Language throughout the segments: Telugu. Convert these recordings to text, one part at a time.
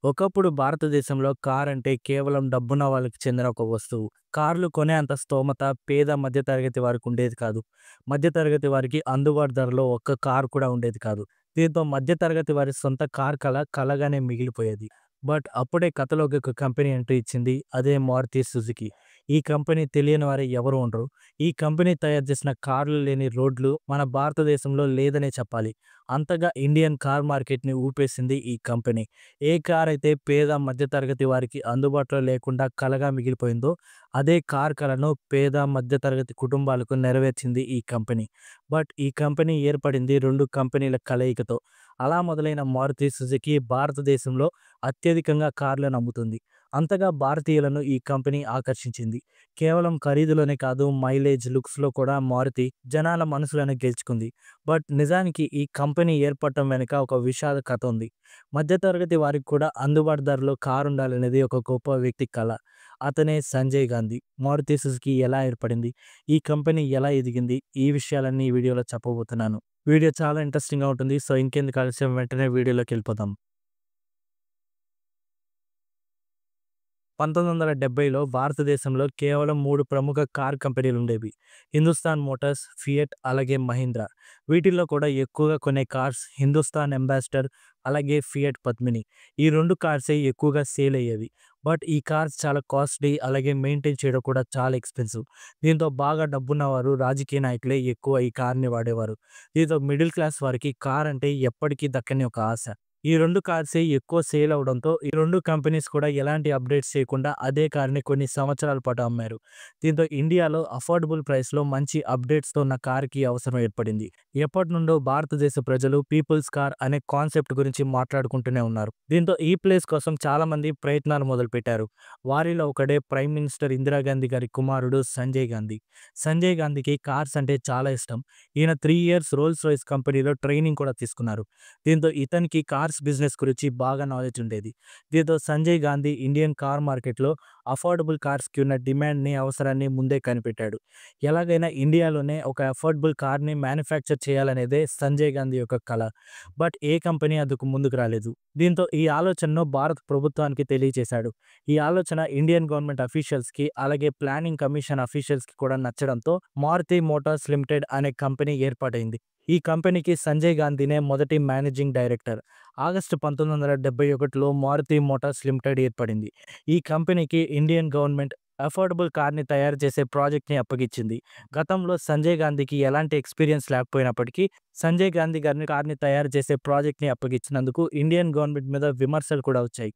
ఒకప్పుడు భారతదేశంలో కార్ అంటే కేవలం డబ్బున్న వాళ్ళకి చెందిన ఒక వస్తువు. కార్లు కొనే అంత స్తోమత పేద మధ్యతరగతి వారికి ఉండేది కాదు. మధ్యతరగతి వారికి అందుబాటు ధరలో ఒక్క కార్ కూడా ఉండేది కాదు. దీంతో మధ్యతరగతి వారి సొంత కార్ కల కలగానే మిగిలిపోయేది. బట్ అప్పుడే కథలోకి ఒక కంపెనీ ఎంట్రీ ఇచ్చింది. అదే మారుతి సుజుకి. ఈ కంపెనీ తెలియని వారు ఎవరు ఉండరు. ఈ కంపెనీ తయారు చేసిన కార్లు లేని రోడ్లు మన భారతదేశంలో లేదనే చెప్పాలి. అంతగా ఇండియన్ కార్ మార్కెట్‌ని ఊపేసింది ఈ కంపెనీ. ఏ కార్ అయితే పేద మధ్యతరగతి వారికి అందుబాటులో లేకుండా కలగా మిగిలిపోయిందో, అదే కార్ కలను పేద మధ్యతరగతి కుటుంబాలకు నెరవేర్చింది ఈ కంపెనీ. బట్ ఈ కంపెనీ ఏర్పడింది 2 కంపెనీల కలయికతో. అలా మొదలైన మారుతి సుజుకి భారతదేశంలో అత్యధికంగా కార్లను అమ్ముతుంది. అంతగా భారతీయులను ఈ కంపెనీ ఆకర్షించింది. కేవలం ఖరీదులోనే కాదు, మైలేజ్, లుక్స్‌లో కూడా మారుతి జనాల మనసులను గెలుచుకుంది. బట్ నిజానికి ఈ కంపెనీ ఏర్పడటం వెనుక ఒక విషాద కథ ఉంది. మధ్యతరగతి వారికి కూడా అందుబాటు ధరలో కారు ఉండాలనేది ఒక గొప్ప వ్యక్తి కల. అతనే సంజయ్ గాంధీ. మారుతి సుజుకి ఎలా ఏర్పడింది? ఈ కంపెనీ ఎలా ఎదిగింది? ఈ విషయాలన్నీ ఈ వీడియోలో చెప్పబోతున్నాను. వీడియో చాలా ఇంట్రెస్టింగ్‌గా ఉంటుంది. సో, ఇంకెందుకు ఆలస్యం వెంటనే వీడియోలోకెళ్ళిపోదాం. 1970లో భారతదేశంలో కేవలం 3 ప్రముఖ కార్ కంపెనీలుండేవి. హిందుస్థాన్ మోటార్స్, ఫియట్ అలాగే మహీంద్రా. వీటిల్లో కూడా ఎక్కువగా కొనే కార్స్ హిందుస్థాన్ అంబాసిడర్ అలాగే ఫియట్ పద్మిని. ఈ 2 కార్సే ఎక్కువగా సేల్ అయ్యేవి. బట్ ఈ కార్స్ చాలా కాస్ట్‌లీ అలాగే మెయింటైన్ చేయడం కూడా చాలా ఎక్స్‌పెన్సివ్. దీంతో బాగా డబ్బున్నవారు, రాజకీయ నాయకులే ఎక్కువ ఈ కార్‌ని వాడేవారు. దీంతో మిడిల్ క్లాస్ వారికి కార్ అంటే ఎప్పటికీ దక్కని ఒక ఆశ. ఈ 2 కార్సే ఎక్కువ సేల్ అవ్వడంతో ఈ 2 కంపెనీస్ కూడా ఎలాంటి అప్‌డేట్స్ చేయకుండా అదే కార్‌ని కొన్ని సంవత్సరాల పాటు అమ్మారు. దీంతో ఇండియాలో అఫోర్డబుల్ ప్రైస్‌లో మంచి అప్‌డేట్స్‌తో ఉన్న కార్‌కి అవసరం ఏర్పడింది. ఎప్పటినుండో భారతదేశ ప్రజలు పీపుల్స్ కార్ అనే కాన్సెప్ట్ గురించి మాట్లాడుకుంటూనే ఉన్నారు. దీంతో ఈ ప్లేస్ కోసం చాలామంది ప్రయత్నాలు మొదలుపెట్టారు. వారిలో ఒకడే ప్రైమ్ మినిస్టర్ ఇందిరాగాంధీ గారి కుమారుడు సంజయ్ గాంధీ. సంజయ్ గాంధీకి కార్స్ అంటే చాలా ఇష్టం. ఈయన 3 ఇయర్స్ రోల్స్ రాయ్స్ కంపెనీలో ట్రైనింగ్ కూడా తీసుకున్నారు. దీంతో ఇతనికి కార్స్ బిజినెస్ గురించి బాగా నాలెడ్జ్ ఉండేది. దీంతో సంజయ్ గాంధీ ఇండియన్ కార్ మార్కెట్‌లో అఫోర్డబుల్ కార్స్‌కి ఉన్న డిమాండ్‌ని, అవసరాన్ని ముందే కనిపెట్టాడు. ఎలాగైనా ఇండియాలోనే ఒక అఫోర్డబుల్ కార్‌ని మ్యానుఫ్యాక్చర్ చేయాలనేదే సంజయ్ గాంధీ యొక్క కల. బట్ ఏ కంపెనీ అందుకు ముందుకు రాలేదు. దీంతో ఈ ఆలోచనను భారత ప్రభుత్వానికి తెలియజేశాడు. ఈ ఆలోచన ఇండియన్ గవర్నమెంట్ అఫీషియల్స్‌కి అలాగే ప్లానింగ్ కమిషన్ అఫీషియల్స్‌కి కూడా నచ్చడంతో మారుతి మోటార్స్ లిమిటెడ్ అనే కంపెనీ ఏర్పాటైంది. ఈ కంపెనీకి సంజయ్ గాంధీనే మొదటి మేనేజింగ్ డైరెక్టర్. ఆగస్టు 1971లో మారుతి మోటార్స్ లిమిటెడ్ ఏర్పడింది. ఈ కంపెనీకి ఇండియన్ గవర్నమెంట్ అఫోర్డబుల్ కార్‌ని తయారు చేసే ప్రాజెక్ట్‌ని అప్పగించింది. గతంలో సంజయ్ గాంధీకి ఎలాంటి ఎక్స్‌పీరియన్స్ లేకపోయినప్పటికీ, సంజయ్ గాంధీ గారిని కార్‌ని తయారు చేసే ప్రాజెక్ట్‌ని అప్పగించినందుకు ఇండియన్ గవర్నమెంట్ మీద విమర్శలు కూడా వచ్చాయి.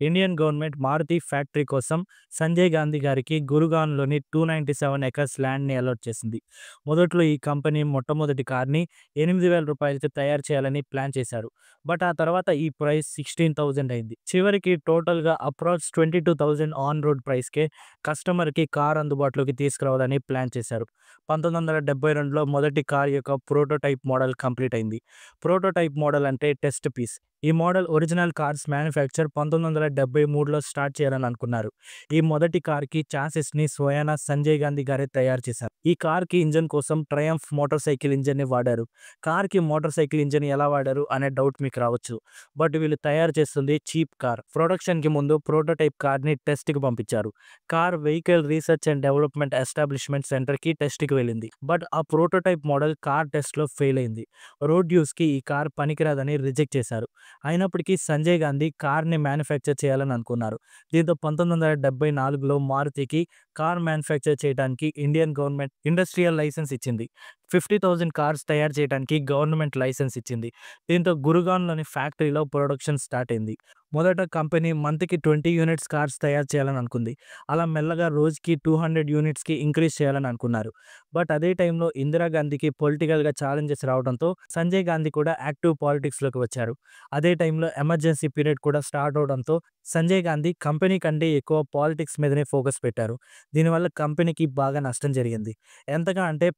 ఇండియన్ గవర్నమెంట్ మారుతి ఫ్యాక్టరీ కోసం సంజయ్ గాంధీ గారికి గురుగాన్‌లోని 297 ఎకర్స్ ల్యాండ్‌ని అలాట్ చేసింది. మొదట్లో ఈ కంపెనీ మొట్టమొదటి కార్‌ని రూ. 8,000కి తయారు చేయాలని ప్లాన్ చేశారు. బట్ ఆ తర్వాత ఈ ప్రైస్ 16,000 అయింది. చివరికి టోటల్‌గా అప్రాక్స్ 22,000 ఆన్ రోడ్ ప్రైస్‌కే కస్టమర్‌కి కార్ అందుబాటులోకి తీసుకురావాలని ప్లాన్ చేశారు. 1972లో మొదటి కార్ యొక్క ప్రోటోటైప్ మోడల్ కంప్లీట్ అయింది. ప్రోటోటైప్ మోడల్ అంటే టెస్ట్ పీస్. ఈ మోడల్ ఒరిజినల్ కార్స్ మ్యానుఫ్యాక్చర్ 1973లో స్టార్ట్ చేయాలని అనుకున్నారు. ఈ మొదటి కార్‌కి చాసిస్‌ని స్వయానా సంజయ్ గాంధీ గారే తయారు చేశారు. ఈ కార్‌కి ఇంజిన్ కోసం ట్రయంఫ్ మోటార్ సైకిల్ ఇంజిన్‌ని వాడారు. కార్‌కి మోటార్ సైకిల్ ఇంజిన్ ఎలా వాడారు అనే డౌట్ మీకు రావచ్చు. బట్ వీళ్ళు తయారు చేస్తుంది చీప్ కార్. ప్రొడక్షన్‌కి ముందు ప్రోటోటైప్ కార్‌ని టెస్ట్‌కి పంపించారు. Car vehicle research and development establishment సెంటర్‌కి టెస్ట్‌కి వెళ్ళింది. బట్ ఆ ప్రోటోటైప్ మోడల్ కార్ టెస్ట్‌లో ఫెయిల్ అయింది. రోడ్ యూస్‌కి ఈ కార్ పనికిరాదని రిజెక్ట్ చేశారు. అయినప్పటికీ సంజయ్ గాంధీ కార్‌ని మ్యానుఫ్యాక్చర్ చేయాలని అనుకున్నారు. దీంతో 1974లో మారుతికి కార్ మ్యానుఫ్యాక్చర్ చేయడానికి ఇండియన్ గవర్నమెంట్ ఇండస్ట్రియల్ లైసెన్స్ ఇచ్చింది. 50,000 కార్స్ తయారు చేయడానికి గవర్నమెంట్ లైసెన్స్ ఇచ్చింది. దీంతో గురుగాన్‌లోని ఫ్యాక్టరీలో ప్రొడక్షన్ స్టార్ట్ అయింది. మొదట కంపెనీ మంత్‌కి 20 యూనిట్స్ కార్స్ తయారు చేయాలని అనుకుంది. అలా మెల్లగా రోజుకి 200 యూనిట్స్‌కి ఇంక్రీజ్ చేయాలని అనుకున్నారు. బట్ అదే టైంలో ఇందిరాగాంధీకి పొలిటికల్‌గా ఛాలెంజెస్ రావడంతో సంజయ్ గాంధీ కూడా యాక్టివ్ పాలిటిక్స్‌లోకి వచ్చారు. అదే టైంలో ఎమర్జెన్సీ పీరియడ్ కూడా స్టార్ట్ అవడంతో సంజయ్ గాంధీ కంపెనీ కంటే ఎక్కువ పాలిటిక్స్ మీదనే ఫోకస్ పెట్టారు. దీనివల్ల కంపెనీకి బాగా నష్టం జరిగింది. ఎంతగా అంటే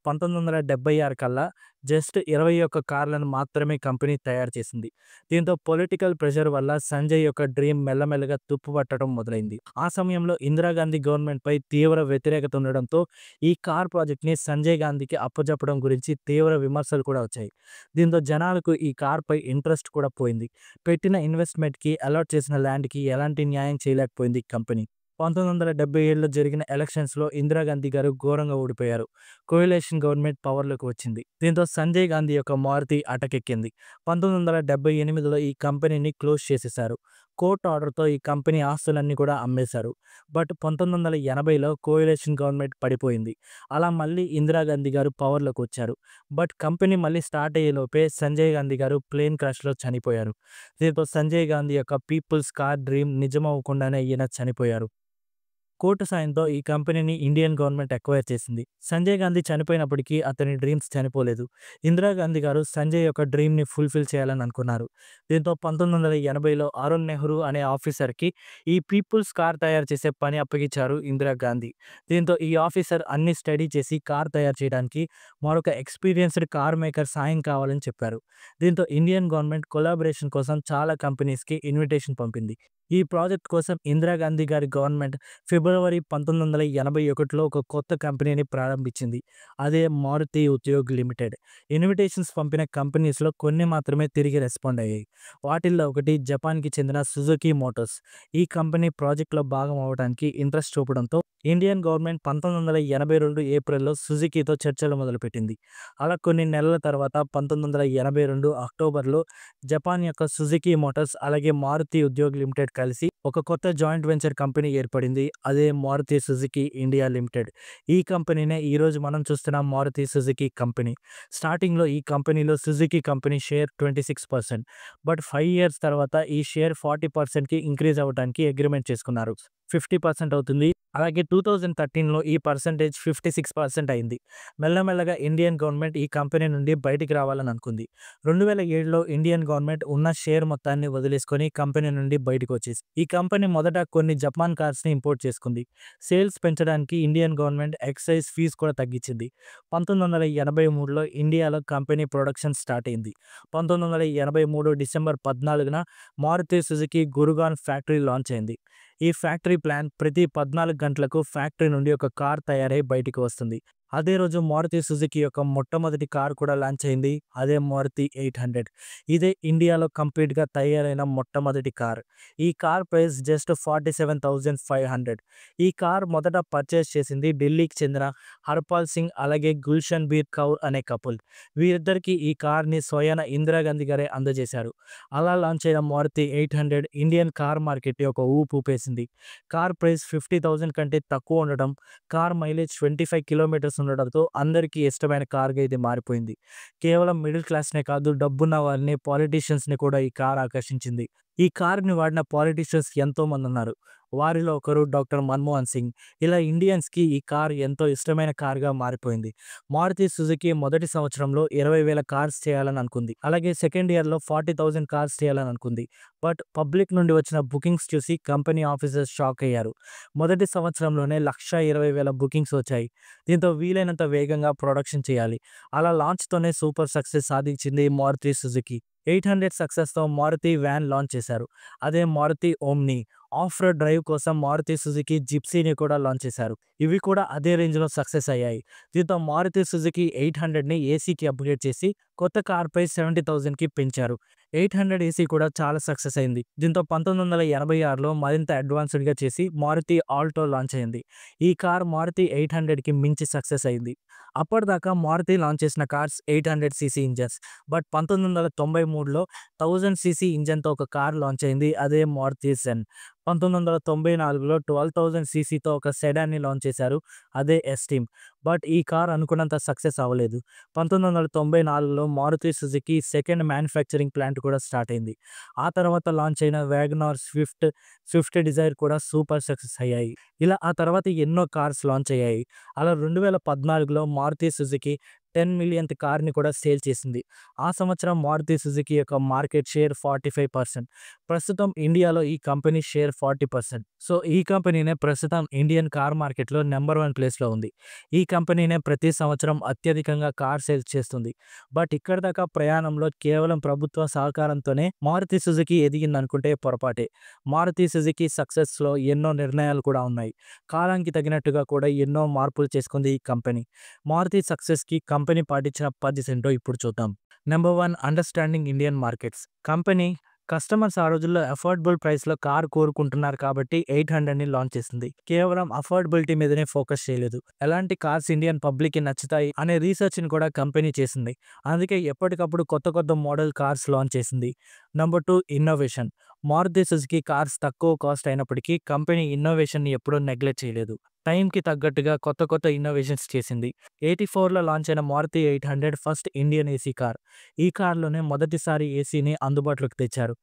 1976 కల్లా జస్ట్ 21 కార్లను మాత్రమే కంపెనీ తయారు చేసింది. దీంతో పొలిటికల్ ప్రెషర్ వల్ల సంజయ్ యొక్క డ్రీమ్ మెల్లమెల్లగా తుప్పుపట్టడం మొదలైంది. ఆ సమయంలో ఇందిరాగాంధీ గవర్నమెంట్‌పై తీవ్ర వ్యతిరేకత ఉండడంతో ఈ కార్ ప్రాజెక్ట్‌ని సంజయ్ గాంధీకి అప్పజెప్పడం గురించి తీవ్ర విమర్శలు కూడా వచ్చాయి. దీంతో జనాలకు ఈ కార్‌పై ఇంట్రెస్ట్ కూడా పోయింది. పెట్టిన ఇన్వెస్ట్‌మెంట్‌కి, అలాట్ చేసిన ల్యాండ్‌కి ఎలాంటి న్యాయం చేయలేకపోయింది కంపెనీ. 1977లో జరిగిన ఎలక్షన్స్‌లో ఇందిరాగాంధీ గారు ఘోరంగా ఓడిపోయారు. కోయలేషన్ గవర్నమెంట్ పవర్‌లోకి వచ్చింది. దీంతో సంజయ్ గాంధీ యొక్క మారుతి అటకెక్కింది. 1978లో ఈ కంపెనీని క్లోజ్ చేసేశారు. కోర్ట్ ఆర్డర్‌తో ఈ కంపెనీ ఆస్తులన్నీ కూడా అమ్మేశారు. బట్ 1980లో కోయలేషన్ గవర్నమెంట్ పడిపోయింది. అలా మళ్ళీ ఇందిరాగాంధీ గారు పవర్‌లోకి వచ్చారు. బట్ కంపెనీ మళ్ళీ స్టార్ట్ అయ్యేలోపే సంజయ్ గాంధీ గారు ప్లేన్ క్రాష్‌లో చనిపోయారు. దీంతో సంజయ్ గాంధీ యొక్క పీపుల్స్ కార్ డ్రీమ్ నిజమవ్వకుండానే ఈయన చనిపోయారు. కోర్టు సాయంతో ఈ కంపెనీని ఇండియన్ గవర్నమెంట్ అక్వైర్ చేసింది. సంజయ్ గాంధీ చనిపోయినప్పటికీ అతని డ్రీమ్స్ చనిపోలేదు. ఇందిరాగాంధీ గారు సంజయ్ యొక్క డ్రీమ్‌ని ఫుల్‌ఫిల్ చేయాలని అనుకున్నారు. దీంతో 1980లో అరుణ్ నెహ్రూ అనే ఆఫీసర్‌కి ఈ పీపుల్స్ కార్ తయారు చేసే పని అప్పగించారు ఇందిరాగాంధీ. దీంతో ఈ ఆఫీసర్ అన్ని స్టడీ చేసి కార్ తయారు చేయడానికి మరొక ఎక్స్‌పీరియన్స్‌డ్ కార్ మేకర్ సాయం కావాలని చెప్పారు. దీంతో ఇండియన్ గవర్నమెంట్ కొలాబరేషన్ కోసం చాలా కంపెనీస్‌కి ఇన్విటేషన్ పంపింది. ఈ ప్రాజెక్ట్ కోసం ఇందిరాగాంధీ గారి గవర్నమెంట్ ఫిబ్రవరి 1981లో ఒక కొత్త కంపెనీని ప్రారంభించింది. అదే మారుతి ఉద్యోగ్ లిమిటెడ్. ఇన్విటేషన్స్ పంపిన కంపెనీస్‌లో కొన్ని మాత్రమే తిరిగి రెస్పాండ్ అయ్యాయి. వాటిల్లో ఒకటి జపాన్‌కి చెందిన సుజుకి మోటార్స్. ఈ కంపెనీ ప్రాజెక్ట్‌లో భాగం అవ్వడానికి ఇంట్రెస్ట్ చూపడంతో ఇండియన్ గవర్నమెంట్ 1982 ఏప్రిల్‌లో సుజుకీతో చర్చలు మొదలుపెట్టింది. అలా కొన్ని నెలల తర్వాత 1982 అక్టోబర్‌లో జపాన్ యొక్క సుజుకి మోటార్స్ అలాగే మారుతి ఉద్యోగ్ లిమిటెడ్ కలిసి ఒక కొత్త జాయింట్ వెంచర్ కంపెనీ ఏర్పడింది. అదే మారుతి సుజుకి ఇండియా లిమిటెడ్. ఈ కంపెనీనే ఈరోజు మనం చూస్తున్న మారుతి సుజుకి కంపెనీ. స్టార్టింగ్‌లో ఈ కంపెనీలో Suzuki company share 26%. But 5 years తర్వాత ఈ షేర్ 40%కి ఇంక్రీజ్ అవ్వడానికి అగ్రీమెంట్ చేసుకున్నారు. 50% అవుతుంది. అలాగే 2013లో ఈ పర్సెంటేజ్ 56% అయింది. మెల్లమెల్లగా ఇండియన్ గవర్నమెంట్ ఈ కంపెనీ నుండి బయటికి రావాలని అనుకుంది. 2007లో ఇండియన్ గవర్నమెంట్ ఉన్న షేర్ మొత్తాన్ని వదిలేసుకొని కంపెనీ నుండి బయటకొచ్చేసింది. ఈ కంపెనీ మొదట కొన్ని జపాన్ కార్స్‌ని ఇంపోర్ట్ చేసుకుంది. సేల్స్ పెంచడానికి ఇండియన్ గవర్నమెంట్ ఎక్సైజ్ ఫీస్ కూడా తగ్గించింది. 1983లో ఇండియాలో కంపెనీ ప్రొడక్షన్ స్టార్ట్ అయింది. 1983 డిసెంబర్ 14న Maruti Suzuki Gurgaon factory launch అయింది. ఈ ఫ్యాక్టరీ ప్లాంట్ ప్రతి 14 గంటలకు ఫ్యాక్టరీ నుండి ఒక కార్ తయారై బయటికి వస్తుంది. అదే రోజు మారుతి సుజుకి యొక్క మొట్టమొదటి కార్ కూడా లాంచ్ అయింది. అదే మారుతి 800. ఇదే ఇండియాలో కంప్లీట్‌గా తయారైన మొట్టమొదటి కార్. ఈ కార్ ప్రైస్ జస్ట్ 47,500. ఈ కార్ మొదట పర్చేస్ చేసింది ఢిల్లీకి చెందిన హర్పాల్ సింగ్ అలాగే గుల్షన్ బీర్ కౌర్ అనే కపుల్. వీరిద్దరికీ ఈ కార్‌ని స్వయాన ఇందిరాగాంధీ గారే అందజేశారు. అలా లాంచ్ అయిన మారుతి 800 ఇండియన్ కార్ మార్కెట్‌ని ఒక ఊపు ఊపేసింది. కార్ ప్రైస్ 50,000 కంటే తక్కువ ఉండడం, కార్ మైలేజ్ 25 కిలోమీటర్స్ ఉండడంతో అందరికీ ఇష్టమైన కార్‌గా ఇది మారిపోయింది. కేవలం మిడిల్ క్లాస్‌నే కాదు డబ్బున్న వారిని, పాలిటీషియన్స్‌ని కూడా ఈ కార్ ఆకర్షించింది. ఈ కార్‌ని వాడిన పాలిటీషియన్స్ ఎంతోమందున్నారు. వారిలో ఒకరు డాక్టర్ మన్మోహన్ సింగ్. ఇలా ఇండియన్స్‌కి ఈ కార్ ఎంతో ఇష్టమైన కార్‌గా మారిపోయింది. మారుతి సుజుకి మొదటి సంవత్సరంలో 20,000 కార్స్ చేయాలని అనుకుంది. అలాగే సెకండ్ ఇయర్‌లో 40,000 కార్స్ చేయాలని అనుకుంది. బట్ పబ్లిక్ నుండి వచ్చిన బుకింగ్స్ చూసి కంపెనీ ఆఫీసర్స్ షాక్ అయ్యారు. మొదటి సంవత్సరంలోనే 1,20,000 బుకింగ్స్ వచ్చాయి. దీంతో వీలైనంత వేగంగా ప్రొడక్షన్ చేయాలి. అలా లాంచ్‌తోనే సూపర్ సక్సెస్ సాధించింది మారుతి సుజుకి. 800 సక్సెస్‌తో మారుతి వ్యాన్ లాంచ్ చేశారు. అదే Maruti Omni. Off road drive కోసం మారుతి సుజుకి జిప్సీని కూడా లాంచ్ చేశారు. ఇవి కూడా అదే రేంజ్‌లో సక్సెస్ అయ్యాయి. దీంతో మారుతి సుజుకి 800ని ఏసీకి అప్‌గ్రేడ్ చేసి కొత్త కార్ ప్రైస్ 70,000కి పెంచారు. 800 ఏసీ కూడా చాలా సక్సెస్ అయింది. దీంతో 1986లో మరింత అడ్వాన్స్‌డ్‌గా చేసి మారుతి ఆల్టో లాంచ్ అయింది. ఈ కార్ మారుతి 800కి మించి సక్సెస్ అయింది. అప్పటిదాకా మారుతి లాంచ్ చేసిన కార్స్ 800 సీసీ ఇంజిన్స్. బట్ 1993లో 1000 సీసీ ఇంజిన్‌తో ఒక కార్ లాంచ్ అయింది. అదే మారుతి జెన్. 1994లో 12,000 సీసీతో ఒక సెడాన్‌ని లాంచ్ చేశారు. అదే ఎస్టీమ్. బట్ ఈ కార్ అనుకున్నంత సక్సెస్ అవ్వలేదు. 1994లో Maruti Suzuki second manufacturing plant కూడా స్టార్ట్ అయింది. ఆ తర్వాత లాంచ్ అయిన వ్యాగనార్, స్విఫ్ట్ డిజైర్ కూడా సూపర్ సక్సెస్ అయ్యాయి. ఇలా ఆ తర్వాత ఎన్నో కార్స్ లాంచ్ అయ్యాయి. అలా 2014లో మారుతి సుజుకి 10 మిలియన్త్ కార్ని కూడా సేల్ చేసింది. ఆ సంవత్సరం మారుతి సుజుకి యొక్క మార్కెట్ షేర్ 45%. ప్రస్తుతం ఇండియాలో ఈ కంపెనీ షేర్ 40%. సో ఈ కంపెనీనే ప్రస్తుతం ఇండియన్ కార్ మార్కెట్‌లో నంబర్ 1 ప్లేస్‌లో ఉంది. ఈ కంపెనీనే ప్రతి సంవత్సరం అత్యధికంగా కార్ సేల్స్ చేస్తుంది. బట్ ఇక్కడి దాకా ప్రయాణంలో కేవలం ప్రభుత్వ సహకారంతోనే మారుతి సుజుకి ఎదిగిందనుకుంటే పొరపాటే. మారుతి సుజుకి సక్సెస్‌లో ఎన్నో నిర్ణయాలు కూడా ఉన్నాయి. కాలానికి తగినట్టుగా కూడా ఎన్నో మార్పులు చేసుకుంది ఈ కంపెనీ. మారుతి సక్సెస్‌కి కంపెనీ పాటించిన పద్ధతి ఏంటో ఇప్పుడు చూద్దాం. Number 1, understanding Indian markets. Company customers ఆ రోజుల్లో అఫోర్డబుల్ ప్రైస్‌లో కార్ కోరుకుంటున్నారు కాబట్టి 800ని లాంచ్ చేసింది. కేవలం అఫోర్డబిలిటీ మీదనే ఫోకస్ చేయలేదు. ఎలాంటి కార్స్ ఇండియన్ పబ్లిక్‌కి నచ్చుతాయి అనే రీసెర్చ్‌ని కూడా కంపెనీ చేసింది. అందుకే ఎప్పటికప్పుడు కొత్త కొత్త మోడల్ కార్స్ లాంచ్ చేసింది. Number 2, innovation. Maruti Suzuki cars తక్కువ కాస్ట్ అయినప్పటికీ కంపెనీ ఇన్నోవేషన్‌ని ఎప్పుడూ నెగ్లెక్ట్ చేయలేదు. టైంకి తగ్గట్టుగా కొత్త కొత్త ఇన్నోవేషన్స్ చేసింది. 84లో లాంచ్ అయిన Maruti 800 first Indian AC car. ఈ కార్‌లోనే మొదటిసారి ఏసీని అందుబాటులోకి తెచ్చారు.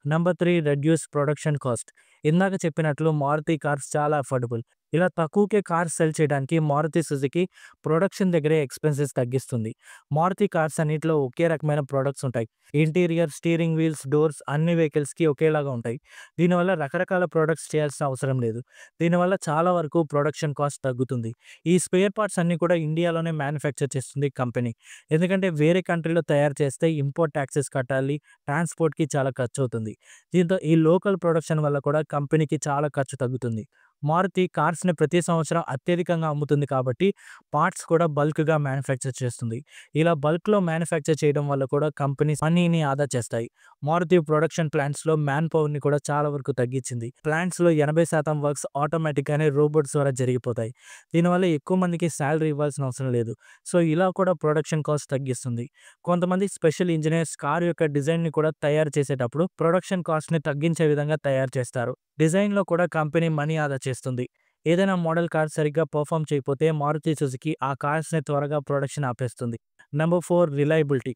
Number 3, reduce production cost. ఇందాక చెప్పినట్లు మారుతి కార్స్ చాలా అఫోర్డబుల్. ఇలా తక్కువకే కార్స్ సెల్ చేయడానికి మారుతి సుజుకి ప్రొడక్షన్ దగ్గరే ఎక్స్‌పెన్సెస్ తగ్గిస్తుంది. మారుతి కార్స్ అన్నిట్లో ఒకే రకమైన ప్రొడక్ట్స్ ఉంటాయి. ఇంటీరియర్, స్టీరింగ్ వీల్స్, డోర్స్ అన్ని వెహికల్స్‌కి ఒకేలాగా ఉంటాయి. దీనివల్ల రకరకాల ప్రొడక్ట్స్ చేయాల్సిన అవసరం లేదు. దీనివల్ల చాలా వరకు ప్రొడక్షన్ కాస్ట్ తగ్గుతుంది. ఈ స్పేర్ పార్ట్స్ అన్నీ కూడా ఇండియాలోనే మ్యానుఫ్యాక్చర్ చేస్తుంది కంపెనీ. ఎందుకంటే వేరే కంట్రీలో తయారు చేస్తే ఇంపోర్ట్ టాక్సెస్ కట్టాలి, ట్రాన్స్‌పోర్ట్‌కి చాలా ఖర్చవుతుంది. దీంతో ఈ లోకల్ ప్రొడక్షన్ వల్ల కూడా కంపెనీకి చాలా ఖర్చు తగ్గుతుంది. మారుతి కార్స్‌ని ప్రతి సంవత్సరం అత్యధికంగా అమ్ముతుంది కాబట్టి పార్ట్స్ కూడా బల్క్‌గా మ్యానుఫ్యాక్చర్ చేస్తుంది. ఇలా బల్క్‌లో మ్యానుఫ్యాక్చర్ చేయడం వల్ల కూడా కంపెనీస్ మనీని ఆదా చేస్తాయి. మారుతి ప్రొడక్షన్ ప్లాంట్స్‌లో మ్యాన్ పవర్‌ని కూడా చాలా వరకు తగ్గించింది. ప్లాంట్స్‌లో 80% వర్క్స్ ఆటోమేటిక్‌గానే రోబోట్స్ ద్వారా జరిగిపోతాయి. దీనివల్ల ఎక్కువ మందికి సాలరీ ఇవ్వాల్సిన అవసరం లేదు. సో ఇలా కూడా ప్రొడక్షన్ కాస్ట్ తగ్గిస్తుంది. కొంతమంది స్పెషల్ ఇంజినీర్స్ కారు యొక్క డిజైన్‌ని కూడా తయారు చేసేటప్పుడు ప్రొడక్షన్ కాస్ట్‌ని తగ్గించే విధంగా తయారు చేస్తారు. డిజైన్‌లో కూడా కంపెనీ మనీ ఆదా చేస్తుంది. ఏదైనా మోడల్ కార్ సరిగ్గా పెర్ఫార్మ్ చేయకపోతే మారుతి సుజుకి ఆ కార్స్‌ని త్వరగా ప్రొడక్షన్ ఆపేస్తుంది. Number 4, reliability.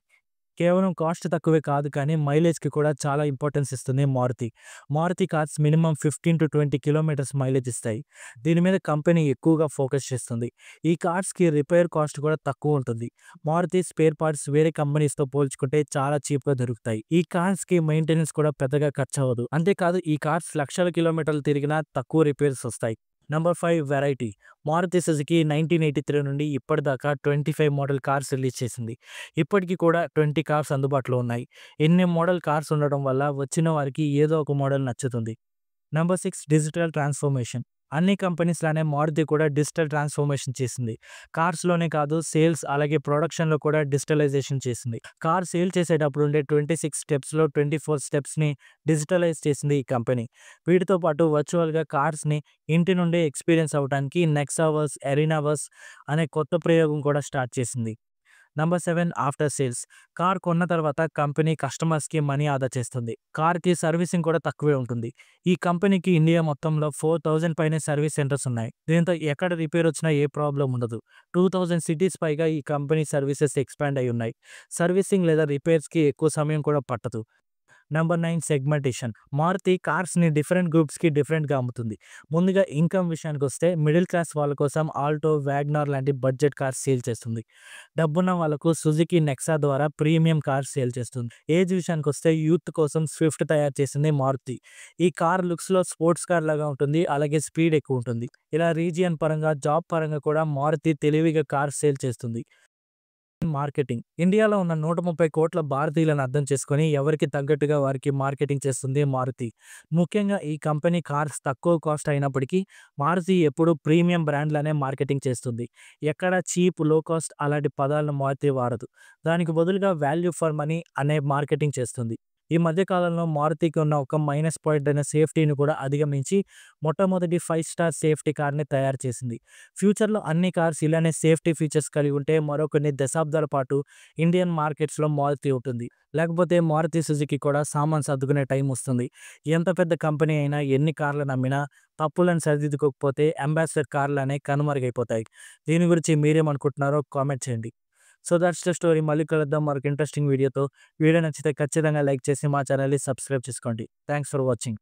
కేవలం కాస్ట్ తక్కువే కాదు కానీ మైలేజ్‌కి కూడా చాలా ఇంపార్టెన్స్ ఇస్తుంది Maruti. Maruti cars minimum 15-20 kilometres mileage ఇస్తాయి. దీని మీద కంపెనీ ఎక్కువగా ఫోకస్ చేస్తుంది. ఈ కార్స్‌కి రిపేర్ కాస్ట్ కూడా తక్కువ ఉంటుంది. మారుతి స్పేర్ పార్ట్స్ వేరే కంపెనీస్‌తో పోల్చుకుంటే చాలా చీప్‌గా దొరుకుతాయి. ఈ కార్స్‌కి మెయింటెనెన్స్ కూడా పెద్దగా ఖర్చవ్వదు. అంతేకాదు ఈ కార్స్ లక్షల కిలోమీటర్లు తిరిగినా తక్కువ రిపేర్స్ వస్తాయి. Number 5, variety. మారుతి సుజుకి 1983 నుండి ఇప్పటిదాకా 25 మోడల్ కార్స్ రిలీజ్ చేసింది. ఇప్పటికి కూడా 20 కార్స్ అందుబాటులో ఉన్నాయి. ఇన్ని మోడల్ కార్స్ ఉండడం వల్ల వచ్చిన వారికి ఏదో ఒక మోడల్ నచ్చుతుంది. Number 6, digital transformation. అన్ని కంపెనీస్ లానే మారుతి కూడా డిజిటల్ ట్రాన్స్‌ఫర్మేషన్ చేసింది. కార్స్‌లోనే కాదు సేల్స్ అలాగే ప్రొడక్షన్‌లో కూడా డిజిటలైజేషన్ చేసింది. కార్ సేల్ చేసేటప్పుడు ఉండే 26 స్టెప్స్‌లో 24 స్టెప్స్‌ని డిజిటలైజ్ చేసింది ఈ కంపెనీ. వీటితో పాటు వర్చువల్‌గా కార్స్‌ని ఇంటి నుండే ఎక్స్‌పీరియన్స్ అవ్వడానికి నెక్సావర్స్, ఎరీనావర్స్ అనే కొత్త ప్రయోగం కూడా స్టార్ట్ చేసింది. Number 7, after sales. కార్ కొన్న తర్వాత కంపెనీ కస్టమర్స్‌కి మనీ ఆదా చేస్తుంది. కార్‌కి సర్వీసింగ్ కూడా తక్కువే ఉంటుంది. ఈ కంపెనీకి ఇండియా మొత్తంలో 4000 పైనే సర్వీస్ సెంటర్స్ ఉన్నాయి. దీంతో ఎక్కడ రిపేర్ వచ్చినా ఏ ప్రాబ్లమ్ ఉండదు. 2000 సిటీస్ పైగా ఈ కంపెనీ సర్వీసెస్ ఎక్స్‌పాండ్ అయ్యి ఉన్నాయి. సర్వీసింగ్ లేదా రిపేర్స్‌కి ఎక్కువ సమయం కూడా పట్టదు. Number 9, segmentation. మారుతి కార్స్‌ని డిఫరెంట్ గ్రూప్స్‌కి డిఫరెంట్‌గా అమ్ముతుంది. ముందుగా ఇన్‌కమ్ విషయానికొస్తే మిడిల్ క్లాస్ వాళ్ళ కోసం ఆల్టో, వ్యాగనార్ లాంటి బడ్జెట్ కార్స్ సేల్ చేస్తుంది. డబ్బున్న వాళ్ళకు సుజుకి నెక్సా ద్వారా ప్రీమియం కార్స్ సేల్ చేస్తుంది. ఏజ్ విషయానికొస్తే యూత్ కోసం స్విఫ్ట్ తయారు చేసింది మారుతి. ఈ కార్ లుక్స్‌లో స్పోర్ట్స్ కార్ లాగా ఉంటుంది. అలాగే స్పీడ్ ఎక్కువ ఉంటుంది. ఇలా రీజియన్ పరంగా, జాబ్ పరంగా కూడా మారుతి తెలివిగా కార్స్ సేల్ చేస్తుంది. మార్కెటింగ్. ఇండియాలో ఉన్న 130 కోట్ల భారతీయులను అర్థం చేసుకొని ఎవరికి తగ్గట్టుగా వారికి మార్కెటింగ్ చేస్తుంది మారుతి. ముఖ్యంగా ఈ కంపెనీ కార్స్ తక్కువ కాస్ట్ అయినప్పటికీ మారుతి ఎప్పుడూ ప్రీమియం బ్రాండ్‌లనే మార్కెటింగ్ చేస్తుంది. ఎక్కడ చీప్, లో కాస్ట్ అలాంటి పదాలను మారుతి వాడదు. దానికి బదులుగా వాల్యూ ఫర్ మనీ అనే మార్కెటింగ్ చేస్తుంది. ఈ మధ్య కాలంలో మారుతికి ఉన్న ఒక మైనస్ పాయింట్ అయిన సేఫ్టీని కూడా అధిగమించి మొట్టమొదటి 5 స్టార్ సేఫ్టీ కార్‌ని తయారు చేసింది. ఫ్యూచర్‌లో అన్ని కార్స్ ఇలానే సేఫ్టీ ఫీచర్స్ కలిగి ఉంటే మరో కొన్ని దశాబ్దాల పాటు ఇండియన్ మార్కెట్స్‌లో మారుతి ఉంటుంది. లేకపోతే మారుతి సుజుకి కూడా సామాను సర్దుకునే టైం వస్తుంది. ఎంత పెద్ద కంపెనీ అయినా ఎన్ని కార్లను అమ్మినా తప్పులను సరిదిద్దుకోకపోతే అంబాసిడర్ కార్లనే కనుమరుగైపోతాయి. దీని గురించి మీరేమనుకుంటున్నారో కామెంట్ చేయండి. So that's the story. మళ్ళీ కలుద్దాం మరొక ఇంట్రెస్టింగ్ వీడియోతో. వీడియో నచ్చితే ఖచ్చితంగా లైక్ చేసి మా ఛానల్‌ని సబ్స్క్రైబ్ చేసుకోండి. Thanks for watching.